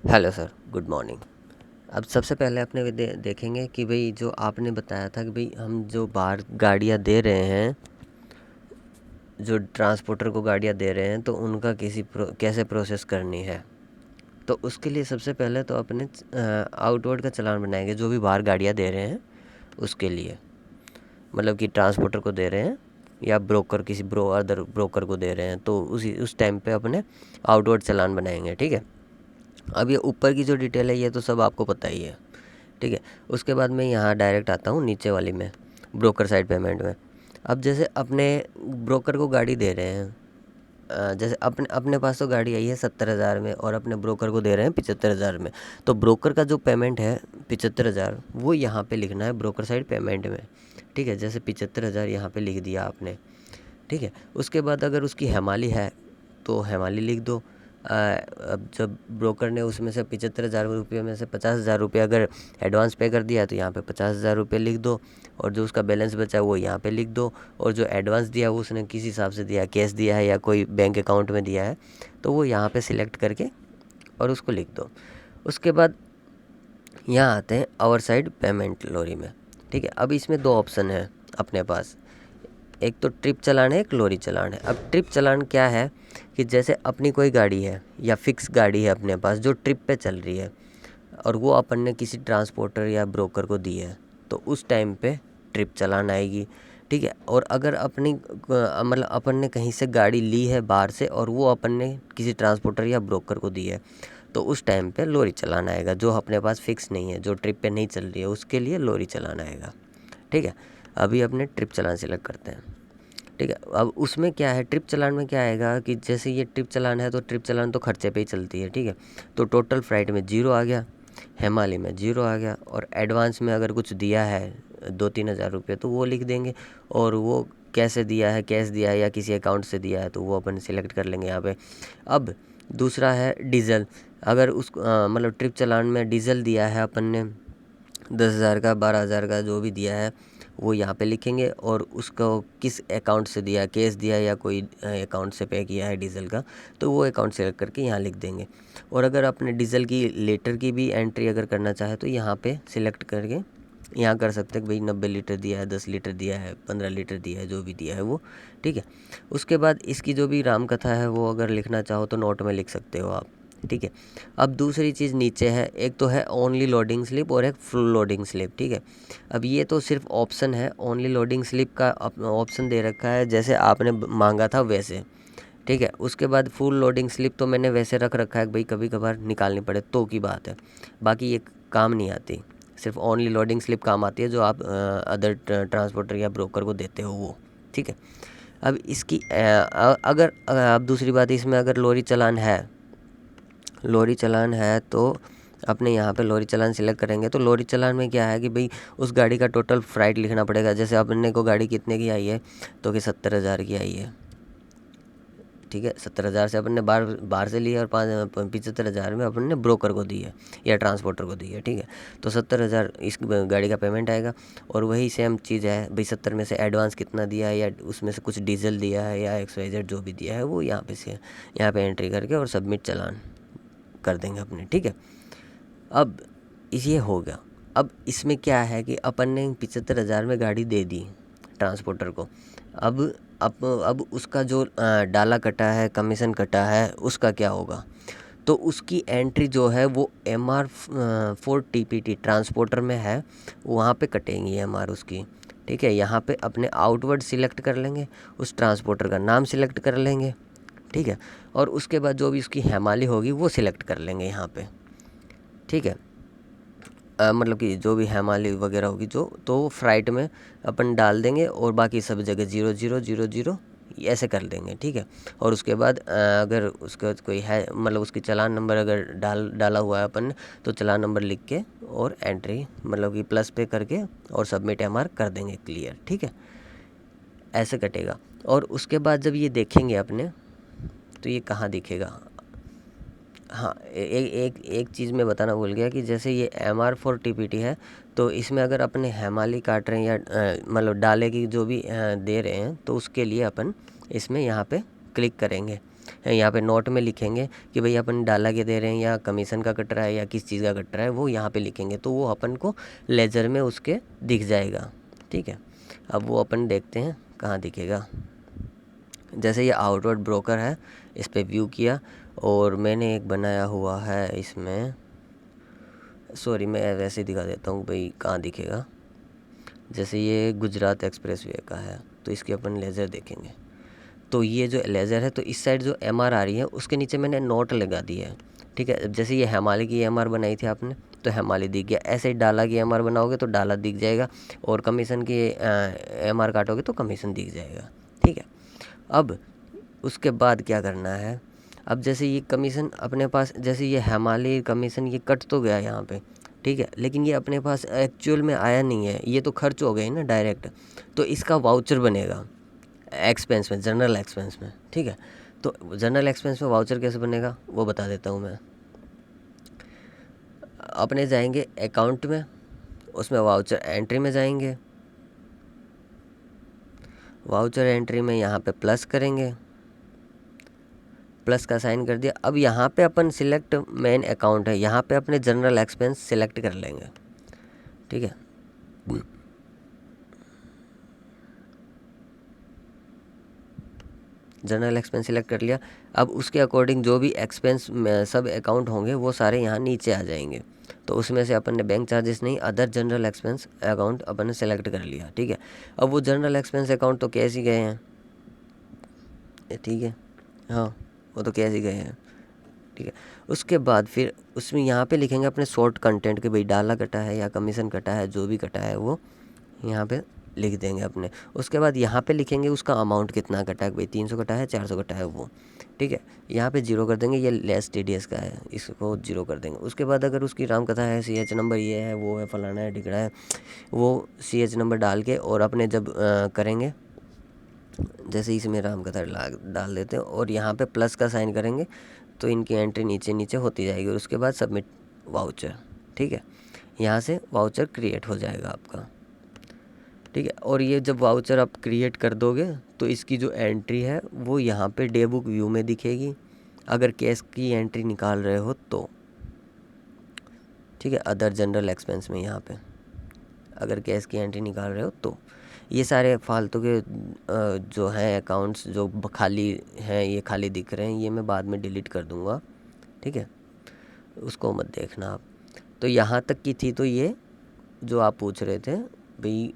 Hello sir, good morning. अब सबसे पहले अपने देखेंगे कि भाई जो आपने बताया था कि भाई हम जो बाहर गाड़ियाँ दे रहे हैं, जो ट्रांसपोर्टर को गाड़ियाँ दे रहे हैं, तो उनका कैसे प्रोसेस करनी है। तो उसके लिए सबसे पहले तो अपने आउटवर्ड का चालान बनाएंगे, जो भी बाहर गाड़ियाँ दे रहे हैं उसके लिए। मतलब कि ट्रांसपोर्टर को दे रहे हैं या ब्रोकर, किसी अदर ब्रोकर को दे रहे हैं, तो उस टाइम पे अपने आउटवर्ड चालान बनाएंगे। ठीक है। अब ये ऊपर की जो डिटेल है ये तो सब आपको पता ही है। ठीक है। उसके बाद मैं यहाँ डायरेक्ट आता हूँ नीचे वाली में, ब्रोकर साइड पेमेंट में। अब जैसे अपने ब्रोकर को गाड़ी दे रहे हैं, जैसे अपने अपने पास तो गाड़ी आई है 70,000 में और अपने ब्रोकर को दे रहे हैं 75,000 में। तो ब्रोकर का जो पेमेंट है 75,000, वो यहाँ पे लिखना है ब्रोकर साइड पेमेंट में। ठीक है। जैसे 75,000 यहाँ पे लिख दिया आपने। ठीक है। उसके बाद अगर उसकी हैमाली है तो हैमाली लिख दो। अब जब ब्रोकर ने उसमें से 75,000 रुपये में से 50,000 रुपये अगर एडवांस पे कर दिया तो यहाँ पे 50,000 रुपये लिख दो, और जो उसका बैलेंस बचा है वो यहाँ पे लिख दो। और जो एडवांस दिया वो उसने किस हिसाब से दिया, कैश दिया है या कोई बैंक अकाउंट में दिया है, तो वो यहाँ पे सिलेक्ट करके और उसको लिख दो। उसके बाद यहाँ आते हैं आवर साइड पेमेंट लोरी में। ठीक है। अब इसमें दो ऑप्शन है अपने पास, एक तो ट्रिप चलान है, एक लोरी चलान है। अब ट्रिप चलान क्या है कि जैसे अपनी कोई गाड़ी है या फिक्स गाड़ी है अपने पास जो ट्रिप पे चल रही है, और वो अपन ने किसी ट्रांसपोर्टर या ब्रोकर को दी है, तो उस टाइम पे ट्रिप चलान आएगी। ठीक है। और अगर अपनी मतलब अपन ने कहीं से गाड़ी ली है बाहर से और वो अपन ने किसी ट्रांसपोर्टर या ब्रोकर को दी है, तो उस टाइम पे लोरी चलान आएगा। जो अपने पास फिक्स नहीं है, जो ट्रिप पे नहीं चल रही है, उसके लिए लोरी चलान आएगा। ठीक है। अभी अपने ट्रिप चलान सिलेक्ट करते हैं। ठीक है। अब उसमें क्या है, ट्रिप चलान में क्या आएगा कि जैसे ये ट्रिप चलान है तो ट्रिप चलान तो खर्चे पे ही चलती है। ठीक है। तो टोटल फ्लाइट में 0 आ गया, हेमाली में 0 आ गया, और एडवांस में अगर कुछ दिया है 2-3 हज़ार रुपये तो वो लिख देंगे। और वो कैसे दिया है, कैश दिया है या किसी अकाउंट से दिया है, तो वो अपन सिलेक्ट कर लेंगे यहाँ पे। अब दूसरा है डीजल। अगर मतलब ट्रिप चलान में डीजल दिया है अपन ने 10,000 का, 12,000 का, जो भी दिया है वो यहाँ पे लिखेंगे, और उसको किस अकाउंट से दिया है, कैश दिया है या कोई अकाउंट से पे किया है डीजल का, तो वो अकाउंट सेलेक्ट करके यहाँ लिख देंगे। और अगर आपने डीजल की लीटर की भी एंट्री अगर करना चाहे तो यहाँ पे सिलेक्ट करके यहाँ कर सकते हैं कि भाई 90 लीटर दिया है, 10 लीटर दिया है, 15 लीटर दिया है, जो भी दिया है वो। ठीक है। उसके बाद इसकी जो भी राम कथा है वो अगर लिखना चाहो तो नोट में लिख सकते हो आप। ठीक है। अब दूसरी चीज़ नीचे है, एक तो है ओनली लोडिंग स्लिप और एक फुल लोडिंग स्लिप। ठीक है। अब ये तो सिर्फ ऑप्शन है, ओनली लोडिंग स्लिप का ऑप्शन दे रखा है जैसे आपने मांगा था वैसे। ठीक है। उसके बाद फुल लोडिंग स्लिप तो मैंने वैसे रख रखा है कि भाई कभी कभार निकालनी पड़े तो की बात है, बाकी ये काम नहीं आती। सिर्फ ओनली लोडिंग स्लिप काम आती है जो आप अदर ट्रांसपोर्टर या ब्रोकर को देते हो वो। ठीक है। अब इसकी अगर अब दूसरी बात, इसमें अगर लोरी चालान है तो अपने यहाँ पे लोरी चालान सिलेक्ट करेंगे। तो लोरी चालान में क्या है कि भाई उस गाड़ी का टोटल फ्राइट लिखना पड़ेगा। जैसे अपने को गाड़ी कितने की आई है, तो कि 70,000 की आई है। ठीक है। 70,000 से अपन ने बाहर बाहर से लिया और 75,000 में अपन ने ब्रोकर को दी है या ट्रांसपोर्टर को दी है। ठीक है। तो 70,000 इस गाड़ी का पेमेंट आएगा। और वही सेम चीज़ है भाई, 70 में से एडवांस कितना दिया है या उसमें से कुछ डीजल दिया है या XYZ जो भी दिया है वो यहाँ पे एंट्री करके और सबमिट चालान कर देंगे अपने। ठीक है। अब ये हो गया। अब इसमें क्या है कि अपन ने 75,000 में गाड़ी दे दी ट्रांसपोर्टर को। अब अब उसका जो डाला कटा है, कमीशन कटा है, उसका क्या होगा, तो उसकी एंट्री जो है वो MR4 TPT ट्रांसपोर्टर में है, वहाँ पे कटेंगी MR उसकी। ठीक है। यहाँ पे अपने आउटवर्ड सिलेक्ट कर लेंगे, उस ट्रांसपोर्टर का नाम सिलेक्ट कर लेंगे। ठीक है। और उसके बाद जो भी उसकी हैमाली होगी वो सिलेक्ट कर लेंगे यहाँ पे। ठीक है। मतलब कि जो भी हैमाली वगैरह होगी जो, तो वो फ्राइट में अपन डाल देंगे और बाकी सब जगह 0000 ऐसे कर देंगे। ठीक है। और उसके बाद अगर उसके बाद कोई है, मतलब उसकी चालान नंबर अगर डाला हुआ है अपन ने, तो चालान नंबर लिख के और एंट्री मतलब कि प्लस पे करके और सबमिट MR कर देंगे, क्लियर। ठीक है। ऐसे कटेगा। और उसके बाद जब ये देखेंगे अपने, तो ये कहाँ दिखेगा। हाँ, एक चीज़ मैं बताना भूल गया कि जैसे ये MR4 TPT है, तो इसमें अगर अपने हैमाली काट रहे हैं या मतलब डाले की जो भी दे रहे हैं, तो उसके लिए अपन इसमें यहाँ पे क्लिक करेंगे। यहाँ पे नोट में लिखेंगे कि भाई अपन डाला के दे रहे हैं या कमीशन का कट रहा है या किस चीज़ का कट रहा है, वो यहाँ पे लिखेंगे तो वो अपन को लेजर में उसके दिख जाएगा। ठीक है, अब वो अपन देखते हैं कहाँ दिखेगा। जैसे ये आउटवर्ड ब्रोकर है, इस पर व्यू किया और मैंने एक बनाया हुआ है इसमें, सॉरी मैं वैसे ही दिखा देता हूँ भाई कहाँ दिखेगा। जैसे ये गुजरात एक्सप्रेस वे का है तो इसके अपन लेज़र देखेंगे। तो ये जो लेज़र है तो इस साइड जो एमआर आ रही है उसके नीचे मैंने नोट लगा दी है। ठीक है, जैसे ये हेमाली की एमआर बनाई थी आपने तो हेमाली दिख गया, ऐसे ही डाला की एमआर बनाओगे तो डाला दिख जाएगा, और कमीशन की एमआर काटोगे तो कमीशन दिख जाएगा। ठीक है, अब उसके बाद क्या करना है, अब जैसे ये कमीशन अपने पास, जैसे ये हेमाली कमीशन ये कट तो गया यहाँ पे, ठीक है, लेकिन ये अपने पास एक्चुअल में आया नहीं है, ये तो खर्च हो गए ना डायरेक्ट, तो इसका वाउचर बनेगा एक्सपेंस में, जनरल एक्सपेंस में। ठीक है, तो जनरल एक्सपेंस में वाउचर कैसे बनेगा वो बता देता हूँ मैं। अपने जाएंगे अकाउंट में, उसमें वाउचर एंट्री में जाएंगे, वाउचर एंट्री में यहाँ पे प्लस करेंगे, प्लस का साइन कर दिया। अब यहाँ पे अपन सिलेक्ट मेन अकाउंट है, यहाँ पे अपने जनरल एक्सपेंस सिलेक्ट कर लेंगे। ठीक है, जनरल एक्सपेंस सिलेक्ट कर लिया। अब उसके अकॉर्डिंग जो भी एक्सपेंस सब अकाउंट होंगे वो सारे यहाँ नीचे आ जाएंगे। तो उसमें से अपन ने बैंक चार्जेस नहीं, अदर जनरल एक्सपेंस अकाउंट अपन ने सेलेक्ट कर लिया। ठीक है, अब वो जनरल एक्सपेंस अकाउंट तो कैसे ही गए हैं, ठीक है, हाँ वो तो कैसे ही गए हैं। ठीक है, उसके बाद फिर उसमें यहाँ पे लिखेंगे अपने शॉर्ट कंटेंट के, भाई डाला कटा है या कमीशन कटा है, जो भी कटा है वो यहाँ पे लिख देंगे अपने। उसके बाद यहाँ पे लिखेंगे उसका अमाउंट कितना कटा है, भाई 300 कटा है, 400 कटा है वो। ठीक है, यहाँ पे जीरो कर देंगे, ये लेस TDS का है, इसको जीरो कर देंगे। उसके बाद अगर उसकी राम कथा है, CH नंबर ये है, वो है, फलाना है, ढिकड़ा है, वो CH नंबर डाल के और अपने जब करेंगे, जैसे इसमें राम कथा डाल देते हैं और यहाँ पे प्लस का साइन करेंगे तो इनकी एंट्री नीचे नीचे होती जाएगी। और उसके बाद सबमिट वाउचर। ठीक है, यहाँ से वाउचर क्रिएट हो जाएगा आपका। ठीक है, और ये जब वाउचर आप क्रिएट कर दोगे तो इसकी जो एंट्री है वो यहाँ पे डे बुक व्यू में दिखेगी, अगर कैश की एंट्री निकाल रहे हो तो। ठीक है, अदर जनरल एक्सपेंस में यहाँ पे अगर कैश की एंट्री निकाल रहे हो तो। ये सारे फालतू के जो हैं अकाउंट्स जो खाली हैं, ये खाली दिख रहे हैं, ये मैं बाद में डिलीट कर दूँगा। ठीक है, उसको मत देखना आप। तो यहाँ तक की थी, तो ये जो आप पूछ रहे थे भाई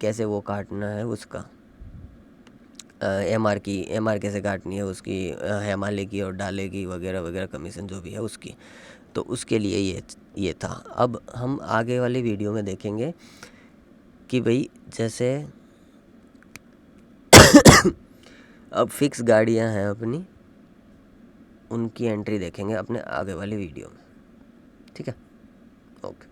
कैसे वो काटना है उसका, एमआर कैसे काटनी है उसकी, हेमाले की और डाले की वगैरह वगैरह कमीशन जो भी है उसकी, तो उसके लिए ये था। अब हम आगे वाली वीडियो में देखेंगे कि भाई जैसे अब फिक्स गाड़ियां हैं अपनी, उनकी एंट्री देखेंगे अपने आगे वाली वीडियो में। ठीक है, ओके।